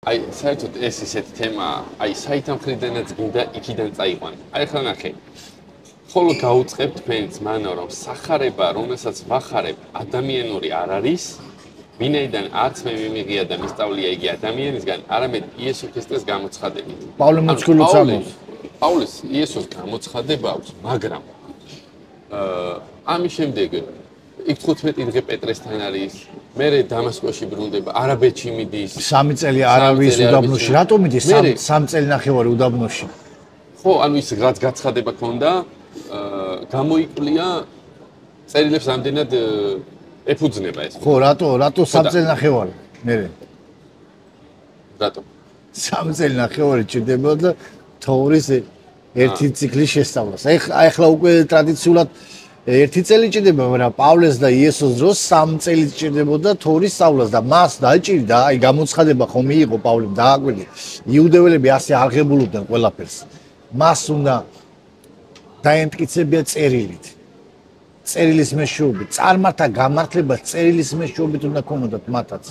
აი, საერთოდ ეს ისეთი თემაა, აი, საით ამ ხრიდანაც გინდა იქიდან წაიყვან. აი, ხლა ნახე. ხოლო გაუწყებ თქვენს მანო, რომ სახარება, რომელსაც ვახარებ, ადამიანური არ არის, ვინაიდან არც მე მიმიღია და მისწავლია იგი ადამიანისგან, არამედ იესო ქრისტეს გამოცხადებით. პავლე მოციქულიც ამბობს. პავლეს იესოს გამოცხადება აქვს, მაგრამ ამის შემდეგ იქ 15 დღე პეტრესთან არის, მერე დამასკოში ბრუნდება, არაბეთში მიდის. 3 წელი არავის უდაბნოში, რატომ მიდის 3 წელი ნახევარი უდაბნოში? ხო, ანუ ის რაც გაცხადება ქონდა, გამოიკვლია წერილებს ამდენად ეფუძნება ეს. ხო, რატო 3 წელი ნახევარი? მერე. რატო? 3 წელი ნახევარი ჭირდებოდა თორის ერთი ციკლის შესწავლას. აი ხლა უკვე ტრადიციულად 1 წელი ჭირდება, მაგრამ პავლეს და იესოს დროს 3 წელი ჭირდებოდა თორის სწავლას და მას დაჭირდა, აი გამოცხადება ხომ მიიღო პავლემ დააკვირდა. იუდეველები ასე აღებულობდნენ ყველაფერს. მას უნდა დაემტკიცებია წერილით. წერილის მეშვეობით, წარმართა გამართლება წერილის მეშვეობით უნდა ქონოდათ მათაც.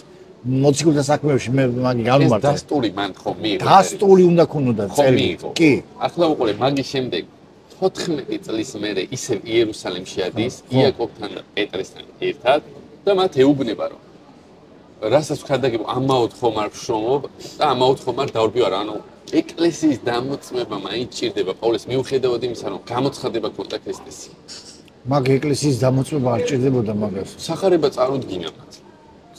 მოციქულთა საქმეებში მე მაგი განმარტა. დასტური მან ხომ მიიღო. დასტური უნდა ქონოდათ წერილით. კი. ახლა უყურე მაგის შემდეგ 14 წლის მერე ისევ იერუსალიმში ადის იაკობთან და პეტრესთან ერთად და მათ ეუბნება რომ რასაც ვქადაგებ ამაოდ ხომ არ ვშრომობ და ამაოდ ხომ არ დავრბივარ ანუ ეკლესიის დამოწმება მაინც ჭირდება პავლეს მიუხედავად იმისა რომ გამოცხადება ქონდა ქრისტეს მაგ ეკლესიის დამოწმება არ ჭირდებოდა მაგას სახარება წარუდგინა მათ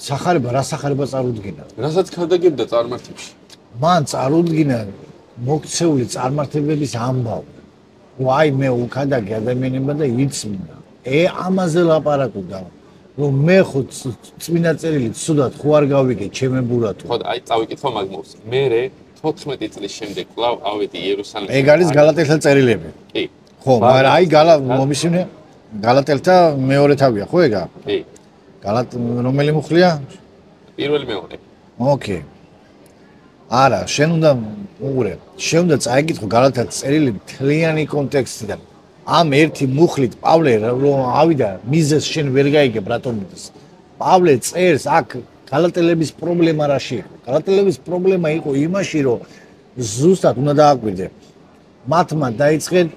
სახარება რა სახარება წარუდგინა რასაც ვქადაგებდა წარმართებში მან წარუდგინა მოქცეული წარმართებების ამბავი ვაი მე უკადაგე ადამიანებმა და იწმინდა. ამაზე ლაპარაკობდა რომ მე ხო წმინდა წერილით სუდად ხო არ გავიგე ჩემებურად. ხო აი წავიკითხო მაგ მოუს. მე 14 წლის შემდეგ კვლავ ავედი იერუსალიმში. ეგ არის გალატელთა წერილები. კი. ხო, მაგრამ აი მომისმინე გალატელთა მეორე თავია, ხო ეგა? კი. რომელი მუხლია? პირველი მეორე. ოკეი. არა, შენ უნდა უყურე, შენ უნდა წაიგითხო გალატელთა წერილი მთლიანი კონტექსტიდან. ამ ერთი მუხლით პავლე რომ ავიდა მიზეს შენ ვერ გაიგებ რატომ მიდის. პავლე წერს აქ გალატელების პრობლემა რაში იყო? გალატელების პრობლემა იყო იმაში, რომ ზუსტად უნდა დააკვირდე. მათმა დაიწყეს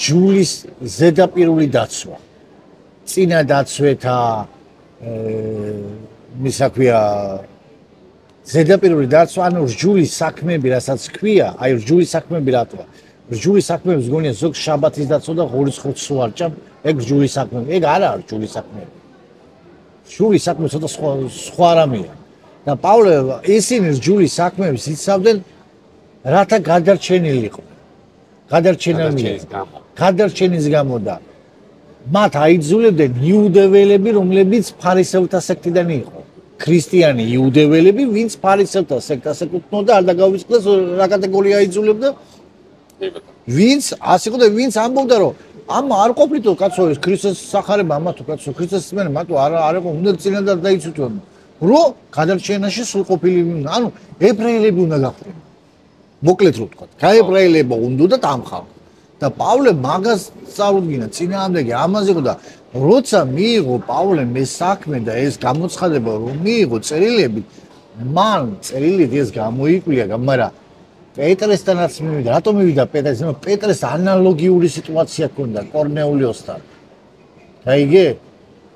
ჯულის ზედაპირული დაცვა. წინა დაცვეთა მისაქვია ზედაპირული დაცვა, ანუ რჯულის საქმეები, რასაც ქვია, აი რჯულის საქმეები რატოა? რჯულის საქმეებს გონია ზოგ შაბათის დაცვა და ღორის ხუთს უარჭამ, ეგ რჯულის საქმეები. ეგ არა არის რჯულის საქმეები. რჯულის საქმე ცოტა სხვა რამეა. და პავლე ისინი რჯულის საქმეებს იცავდნენ, რათა გადარჩენილიყო. გადარჩენის გამო და მათ აიძულებდნენ იუდეველები, რომლებიც ფარისევთა სექტიდან იყო. ქრისტიანი იუდეველები, ვინც ფარისევთა სექტას ეკუთვნოდა, არ დაგავიწყდეს რა კატეგორია აიძულებდა? ვინც ასე იყო და ვინც ამბობდა, რომ ამ არ ყოფილითო კაცო ეს ქრისტეს სახარება ამათო კაცო ქრისტეს მერე მათო არ იყო უნდა წინადად დაიცვეთონ. რო გადარჩენაში სრულყოფილი ანუ ებრაელები უნდა გახდნენ. მოკლედ რო ვთქვა. გაებრაელება უნდა და დამხავ. და პავლე მაგას წარუდგინა წინააღმდეგი ამაზე იყო და როცა მიიღო პავლემ ეს საქმე და ეს გამოცხადება რომ მიიღო წერილები მან წერილით ეს გამოიკვლია მაგრამ პეტრესთანაც მივიდა რატომ მივიდა პეტრესთან პეტრეს ანალოგიური სიტუაცია ჰქონდა კორნეულიოსთან გაიგე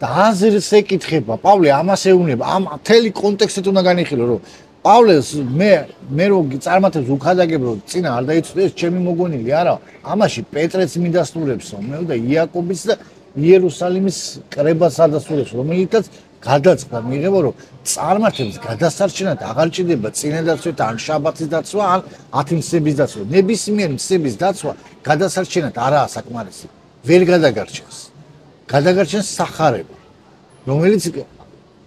და აზრს ეკითხება პავლე ამას ეუბნება ამ მთელი კონტექსტით უნდა განიხილო რომ პავლეს მე რო წარმართებს უხადაგებ რომ წინა არ დაიცვდეს ჩემი მოგონილი არა ამაში პეტრეც მიდასტურებსო მე და იაკობის და იერუსალიმის კრებას ადასტურებს რომელიცაც გადაწყდა მიიღება რომ წარმართებს გადასარჩენად აღარ ჭირდება წინადაცვით ან შაბათის დაცვა ან ათიმსების დაცვა ნებისმიერი მსების დაცვა გადასარჩენად არაა საკმარისი ვერ გადაგარჩენს სახარება რომელიც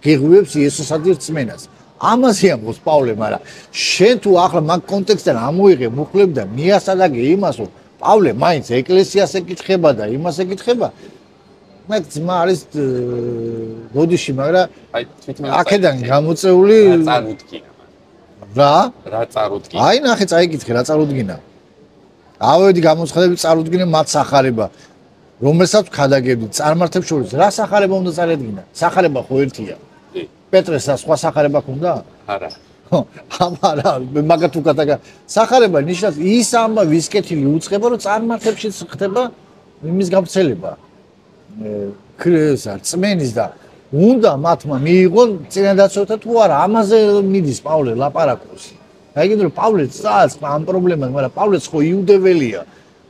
გეღვიებს იესოსადმი რწმენას ამაზე ამბობს პავლე, მაგრამ შენ თუ ახლა მაგ კონტექსტიდან ამოიღე მუხლებ და მიასადაგე იმას, რომ პავლე მაინც ეკლესიას ეკითხება და იმას ეკითხება. მაგ ძმა არის ბოდიში, მაგრამ აი თვითონ აქედან გამოწეული წარუდგინა. რა წარუდგინა? აი ნახე წაიკითხე რა წარუდგინა. ავედი გამოცხადები წარუდგინა მათ სახარება, რომელსაც ვქადაგებდი წარმართებს შორის. რა სახარება უნდა წარედგინა? სახარება ხო ერთია. პეტრესა სხვა სახარება ქონდა? არა. ამარა მაგათ უკატაკა სახარება ნიშნავს ის ამბავის კეთილი უწყება რომ წარმართებშიც ხდება იმის გავრცელება რწმენის და უნდა მათმა მიიღონ წინადაცვათა თუ არა ამაზე მიდის პავლე ლაპარაკობს აი კიდევ პავლე წააც ამ პრობლემას მაგრამ პავლეც ხო იუდეველია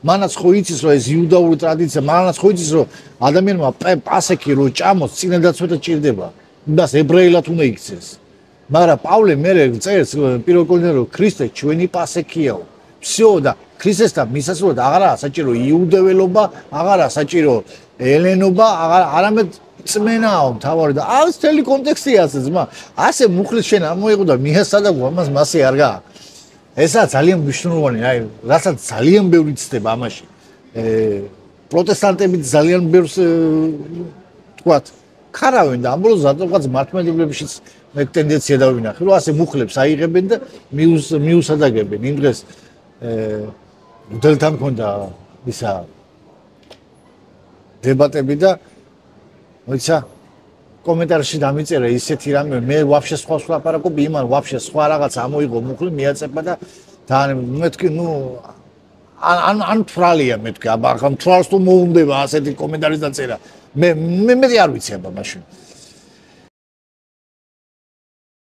მანაც ხო იცის რომ ეს იუდაური ტრადიცია მანაც ხო იცის რომ ადამიანმა პასექი რო ჭამოს წინადაცვათა ჭირდება იმას ებრაელად უნდა იქცეს მაგრამ პავლე მე წერს პირველ კორინთიაში რომ ქრისტე ჩვენი პასექიაო. всё და ქრისტესთან მისასვლელად აღარაა საჭირო იუდეველობა, აღარაა საჭირო ელენობა, არამედ წმენაო თავარი და ეს მთელი კონტექსტია ასე ძმა. ასე მუხლის შენ არ მოიღო და მიასადაგო ამას მასე არ გააკ. ესა ძალიან მნიშვნელოვანი, აი, რასაც ძალიან ბევრი ცდება ამაში. პროტესტანტები ძალიან ბევრს თქვათ ხარავენ და ამბოლოს ზატოყაც მართლმადიდებლებშიც მე ტენდენცია დავინახე რომ ასე მუხლებს აიღებენ და მიუსადაგებენ იმ დღეს მოდელთან მქონდა ისა დებატები და მოიცა კომენტარში დამიწერა ისეთი რამე მე ვაფშე სხვა ლაპარაკობ იმან ვაფშე სხვა რაღაც ამოიღო მუხლი მიაწება და მეთქი ნუ ან თვალია მეთქი აბა ხომ თვალს თუ მოუნდება ასეთი კომენტარის დაწერა მე არ ვიცი აბა მაშინ